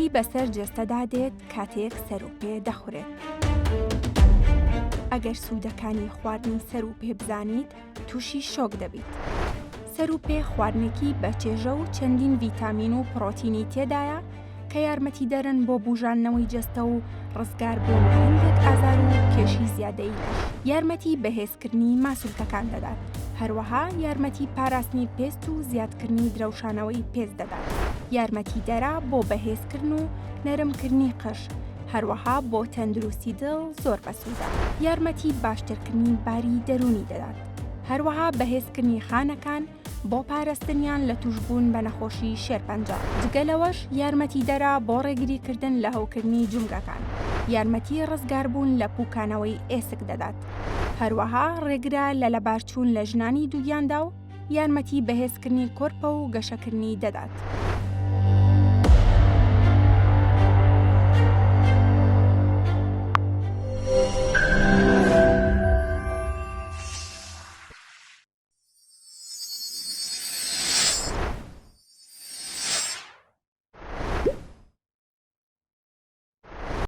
تووشی بەسەر جەستەدا دێت کاتێک سەر و پێ دەخورێت. ئەگەر سوودەکانی خواردنی سەر و پێ بزانیت، تووشی شۆک دەبیت. سەر و پێ خواردنێکی بە چێژە و چەندین ڤیتامین و پرۆتینی تێدایە کە یارمەتی دەرن بۆ بوژاننەوەی جەستە و ڕزگاربوون لە هەندێک ئازار و کێشی زیادەی لەش. یارمەتی بەهێزکردنی ماسوولکەکان دەدات. هەروەها یارمەتی پاراستنی پێست و زیادکردنی درەوشانەوەی پێست دەدات. یارمەتی دەرا بۆ بەهێزکردن و نەرمکردنی قش. هەروەها بۆ تەندروستی دڵ زۆر بەسوودە. یارمەتی باشترکردنی باری دەرونی دەدات. هەروەها بەهێزکردنی خانەکان بۆ پاراستنیان لە توشبوون بە نەخۆشی شێرپەنجە. جگەلەوەش یارمەتی دەرا بۆ ڕێگریکردن لە هەوکردنی جومگەکان. یارمەتی ڕزگاربوون لە پوکانەوەی ئێسک دەدات. هەروەها ڕێگرا لە لەبارچوون لە ژنانی دووگیاندا و یارمەتی بەهێزکردنی کۆرپە و گەشەکردنی دەدات.